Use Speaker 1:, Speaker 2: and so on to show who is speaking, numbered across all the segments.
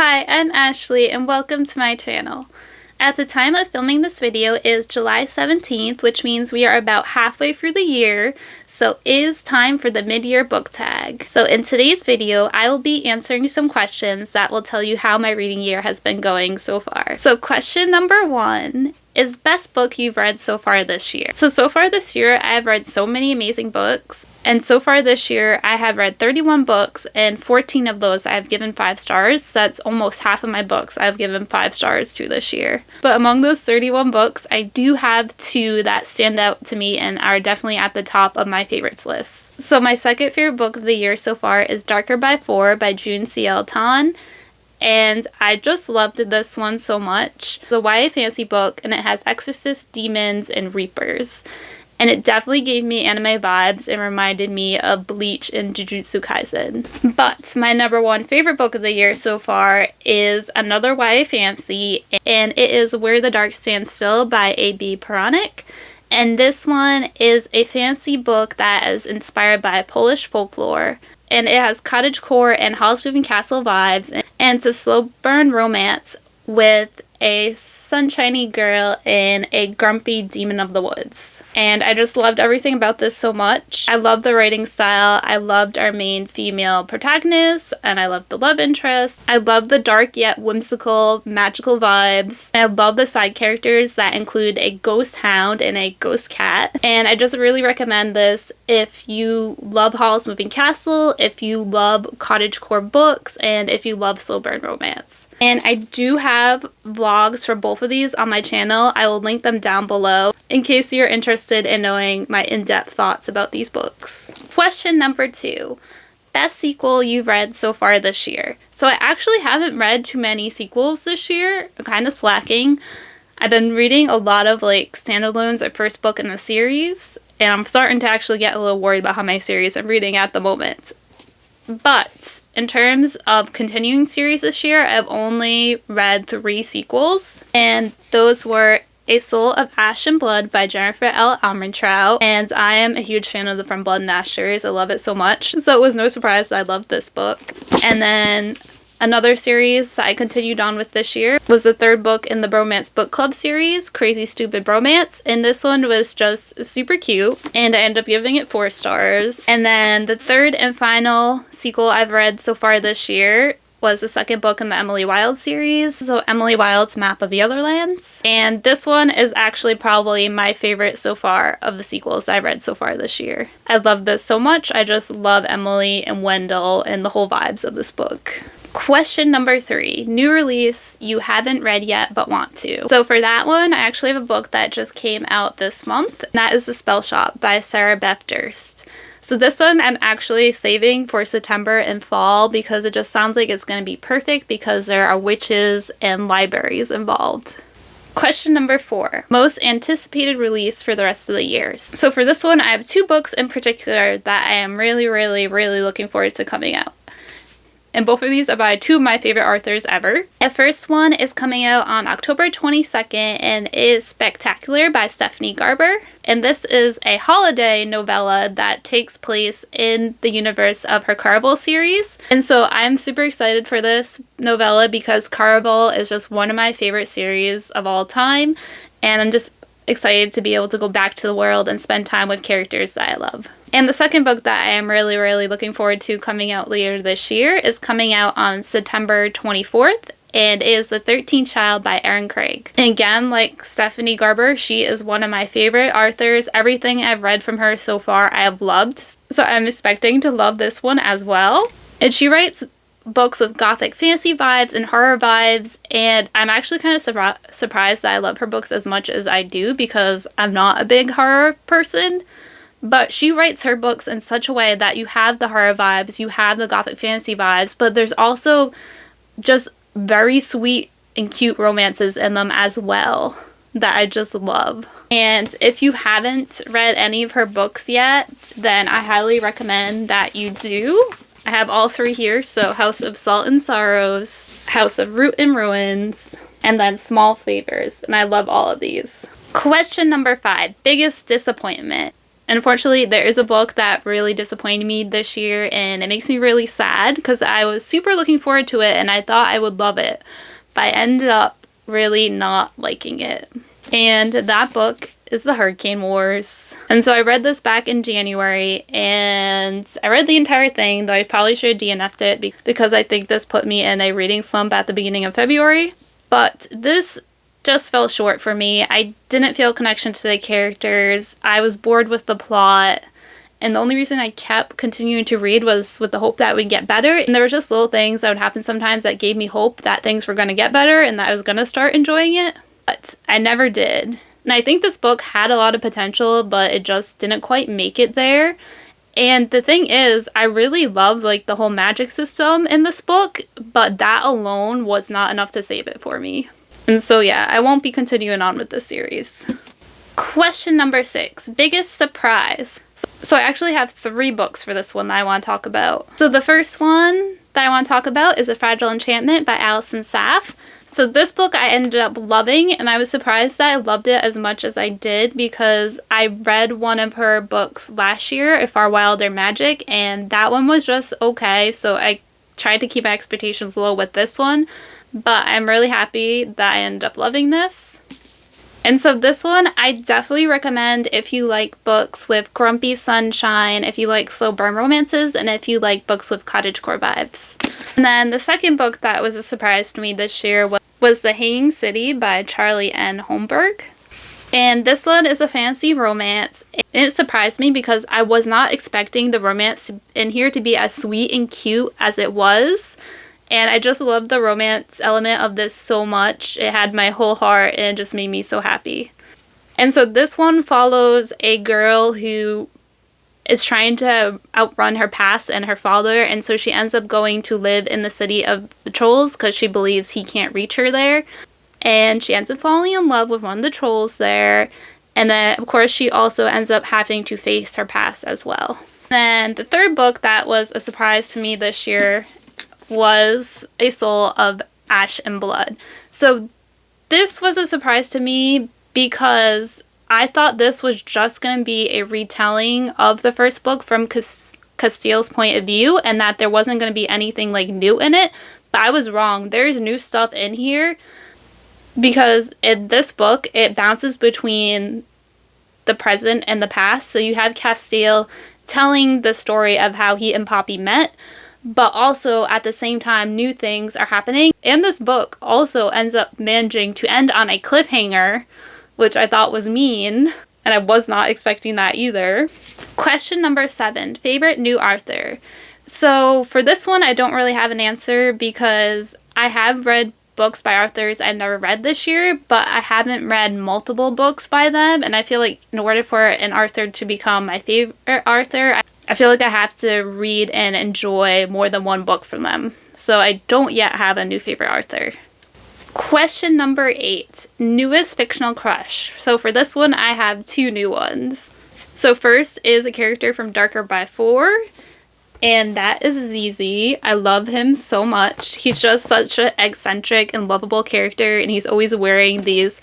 Speaker 1: Hi, I'm Ashley and welcome to my channel. At the time of filming this video is July 17th, which means we are about halfway through the year, so it is time for the mid-year book tag. So in today's video, I will be answering some questions that will tell you how my reading year has been going so far. So question number 1 is best book you've read so far this year. So far this year, I have read so many amazing books. And so far this year, I have read 31 books, and 14 of those I have given 5 stars. So that's almost half of my books I've given 5 stars to this year. But among those 31 books, I do have 2 that stand out to me and are definitely at the top of my favorites list. So my second favorite book of the year so far is Darker by 4 by June C.L. Tan. And I just loved this one so much. It's a YA fantasy book, and it has exorcists, demons, and reapers. And it definitely gave me anime vibes and reminded me of Bleach and Jujutsu Kaisen. But my number 1 favorite book of the year so far is another YA fantasy, and it is Where the Dark Stands Still by A.B. Puranik. And this one is a fantasy book that is inspired by Polish folklore. And it has cottagecore and house moving castle vibes, and it's a slow burn romance with a sunshiny girl and a grumpy demon of the woods. And I just loved everything about this so much. I loved the writing style, I loved our main female protagonist, and I loved the love interest. I loved the dark yet whimsical, magical vibes. I love the side characters that include a ghost hound and a ghost cat. And I just really recommend this if you love Howl's Moving Castle, if you love cottagecore books, and if you love slow burn romance. And I do have vlogs for both of these on my channel. I will link them down below in case you're interested in knowing my in-depth thoughts about these books. Question number 2. Best sequel you've read so far this year. So I actually haven't read too many sequels this year. I'm kind of slacking. I've been reading a lot of standalones or first book in the series, and I'm starting to actually get a little worried about how many series I'm reading at the moment. But in terms of continuing series this year, I've only read 3 sequels, and those were A Soul of Ash and Blood by Jennifer L. Armentrout, and I am a huge fan of the From Blood and Ash series. I love it so much, so it was no surprise I loved this book. And then another series I continued on with this year was the 3rd book in the Bromance Book Club series, Crazy Stupid Bromance, and this one was just super cute, and I ended up giving it 4 stars. And then the 3rd and final sequel I've read so far this year was the 2nd book in the Emily Wilde series, so Emily Wilde's Map of the Otherlands. And this one is actually probably my favorite so far of the sequels I've read so far this year. I love this so much. I just love Emily and Wendell and the whole vibes of this book. Question number 3, new release you haven't read yet but want to. So for that one, I actually have a book that just came out this month, and that is The Spell Shop by Sarah Beth Durst. So this one I'm actually saving for September and fall because it just sounds like it's going to be perfect because there are witches and libraries involved. Question number 4, most anticipated release for the rest of the year. So for this one, I have 2 books in particular that I am really looking forward to coming out. And both of these are by 2 of my favorite authors ever. The first one is coming out on October 22nd and is Spectacular by Stephanie Garber. And this is a holiday novella that takes place in the universe of her Caraval series. And so I'm super excited for this novella because Caraval is just one of my favorite series of all time. And I'm just excited to be able to go back to the world and spend time with characters that I love. And the second book that I am really looking forward to coming out later this year is coming out on September 24th, and is The 13th Child by Erin Craig. And again, like Stephanie Garber, she is one of my favorite authors. Everything I've read from her so far I have loved, so I'm expecting to love this one as well. And she writes books with gothic fantasy vibes and horror vibes, and I'm actually kind of surprised that I love her books as much as I do because I'm not a big horror person. But she writes her books in such a way that you have the horror vibes, you have the gothic fantasy vibes, but there's also just very sweet and cute romances in them as well that I just love. And if you haven't read any of her books yet, then I highly recommend that you do. I have all 3 here, so House of Salt and Sorrows, House of Root and Ruins, and then Small Favors, and I love all of these. Question number 5, biggest disappointment. Unfortunately, there is a book that really disappointed me this year, and it makes me really sad because I was super looking forward to it and I thought I would love it, but I ended up really not liking it. And that book is The Hurricane Wars. And so I read this back in January, and I read the entire thing, though I probably should have DNF'd it because I think this put me in a reading slump at the beginning of February. But this just fell short for me. I didn't feel a connection to the characters. I was bored with the plot. And the only reason I kept continuing to read was with the hope that it would get better. And there were just little things that would happen sometimes that gave me hope that things were going to get better and that I was going to start enjoying it. But I never did. And I think this book had a lot of potential, but it just didn't quite make it there. And the thing is, I really loved like the whole magic system in this book, but that alone was not enough to save it for me. And so yeah, I won't be continuing on with this series. Question number 6, biggest surprise. So I actually have 3 books for this one that I want to talk about. So the first one that I want to talk about is A Fragile Enchantment by Alison Saff. So this book I ended up loving, and I was surprised that I loved it as much as I did because I read one of her books last year, A Far Wilder Magic, and that one was just okay. So I tried to keep my expectations low with this one, but I'm really happy that I ended up loving this. And so this one I definitely recommend if you like books with grumpy sunshine, if you like slow burn romances, and if you like books with cottagecore vibes. And then the second book that was a surprise to me this year was The Hanging City by Charlie N. Holmberg. And this one is a fantasy romance. It surprised me because I was not expecting the romance in here to be as sweet and cute as it was. And I just loved the romance element of this so much. It had my whole heart and it just made me so happy. And so this one follows a girl who is trying to outrun her past and her father. And so she ends up going to live in the city of the trolls because she believes he can't reach her there. And she ends up falling in love with one of the trolls there. And then, of course, she also ends up having to face her past as well. Then the third book that was a surprise to me this year was A Soul of Ash and Blood. So this was a surprise to me because I thought this was just going to be a retelling of the first book from Castile's point of view and that there wasn't going to be anything like new in it. But I was wrong. There's new stuff in here because in this book it bounces between the present and the past. So you have Castile telling the story of how he and Poppy met, but also at the same time new things are happening. And this book also ends up managing to end on a cliffhanger, which I thought was mean, and I was not expecting that either. Question number 7, favorite new author. So for this one I don't really have an answer because I have read books by authors I never read this year, but I haven't read multiple books by them, and I feel like in order for an author to become my favorite author, I feel like I have to read and enjoy more than one book from them. So I don't yet have a new favorite author. Question number 8, newest fictional crush. So for this one, I have 2 new ones. So first is a character from Darker by 4, and that is ZZ. I love him so much. He's just such an eccentric and lovable character, and he's always wearing these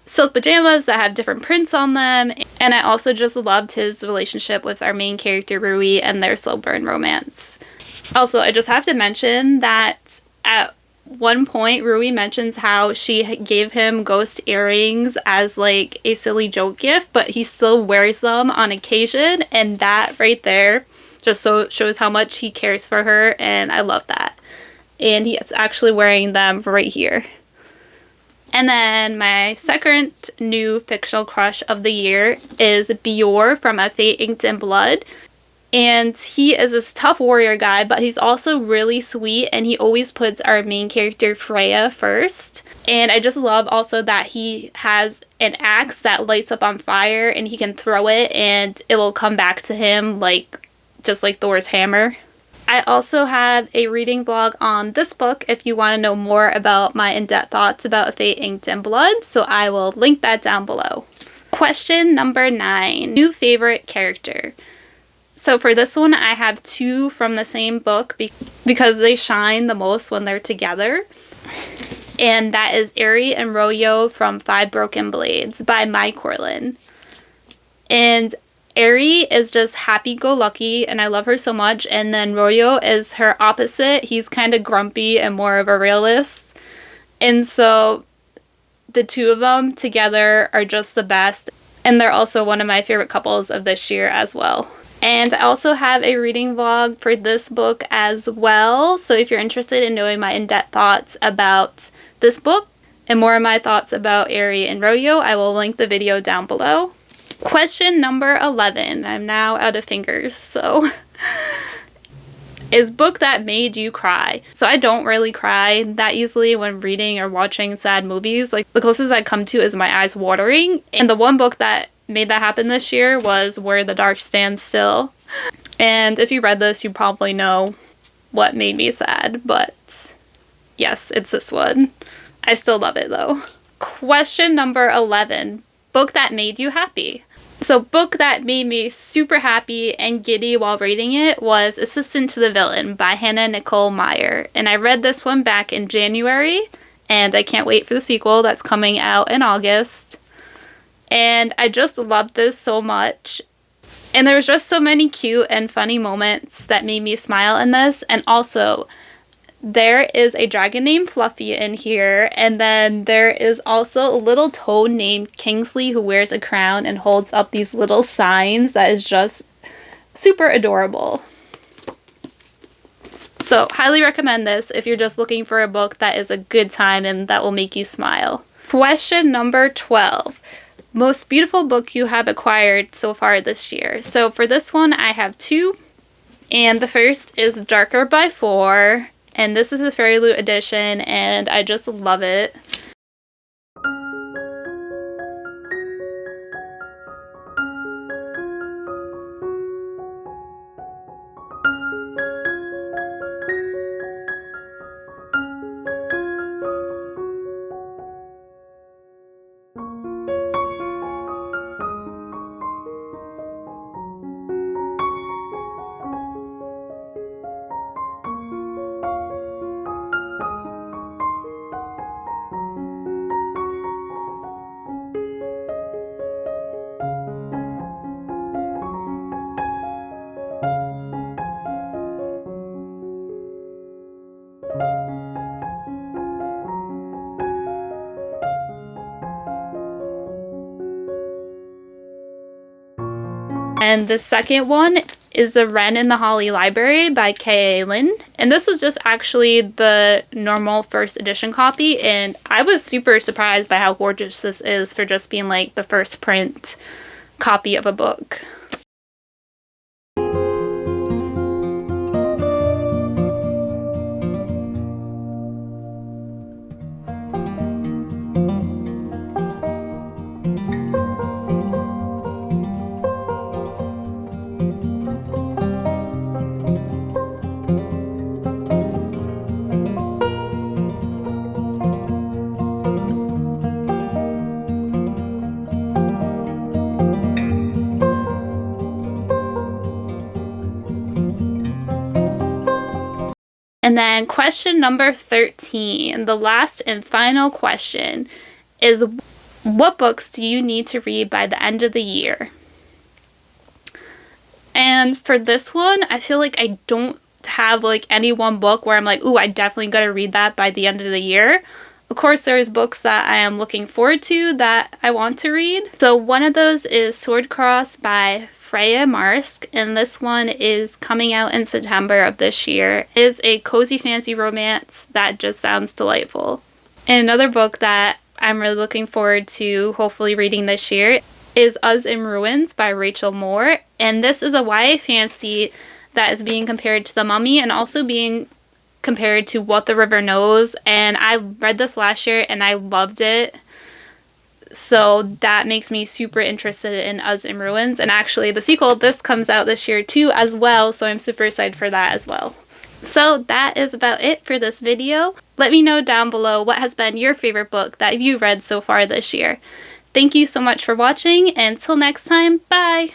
Speaker 1: silk pajamas that have different prints on them. And I also just loved his relationship with our main character Rui and their slow burn romance. Also, I just have to mention that at one point Rui mentions how she gave him ghost earrings as like a silly joke gift, but he still wears them on occasion, and that right there just so shows how much he cares for her, and I love that. And he is actually wearing them right here. And then my second new fictional crush of the year is Bior from A Fate Inked in Blood. And he is this tough warrior guy, but he's also really sweet, and he always puts our main character Freya first. And I just love also that he has an axe that lights up on fire, and he can throw it and it will come back to him like just like Thor's hammer. I also have a reading blog on this book if you want to know more about my in-depth thoughts about A Fate Inked in Blood, so I will link that down below. Question number 9, new favorite character. So for this one, I have 2 from the same book because they shine the most when they're together. And that is Eri and Royo from 5 Broken Blades by Mai Corlin. And Eri is just happy-go-lucky, and I love her so much. And then Royo is her opposite. He's kind of grumpy and more of a realist. And so the two of them together are just the best. And they're also one of my favorite couples of this year as well. And I also have a reading vlog for this book as well. So if you're interested in knowing my in-depth thoughts about this book and more of my thoughts about Eri and Royo, I will link the video down below. Question number 11. I'm now out of fingers, so is book that made you cry. So I don't really cry that easily when reading or watching sad movies. Like, the closest I come to is my eyes watering. And the one book that made that happen this year was Where the Dark Stands Still. And if you read this, you probably know what made me sad, but yes, it's this one. I still love it though. Question number 11. Book that made you happy. So book that made me super happy and giddy while reading it was Assistant to the Villain by Hannah Nicole Meyer. And I read this one back in January, and I can't wait for the sequel that's coming out in August. And I just loved this so much. And there was just so many cute and funny moments that made me smile in this. And also, there is a dragon named Fluffy in here, and then there is also a little toad named Kingsley who wears a crown and holds up these little signs that is just super adorable. So, highly recommend this if you're just looking for a book that is a good time and that will make you smile. Question number 12. Most beautiful book you have acquired so far this year. So for this one, I have two, and the first is Darker by 4. And this is a Fairy Loot edition, and I just love it. And the second one is The Wren in the Holly Library by K.A. Lin. And this was just actually the normal first edition copy, and I was super surprised by how gorgeous this is for just being like the first print copy of a book. And then question number 13, the last and final question, is what books do you need to read by the end of the year? And for this one, I feel like I don't have like any one book where I'm like, ooh, I definitely gotta read that by the end of the year. Of course, there's books that I am looking forward to that I want to read. So one of those is Swordcross by Freya Marsk, and this one is coming out in September of this year. It's a cozy fantasy romance that just sounds delightful. And another book that I'm really looking forward to hopefully reading this year is Us in Ruins by Rachel Moore, and this is a YA fantasy that is being compared to The Mummy and also being compared to What the River Knows, and I read this last year and I loved it. So that makes me super interested in Us in Ruins. And actually the sequel, this comes out this year too as well, so I'm super excited for that as well. So that is about it for this video. Let me know down below what has been your favorite book that you've read so far this year. Thank you so much for watching, and until next time, bye!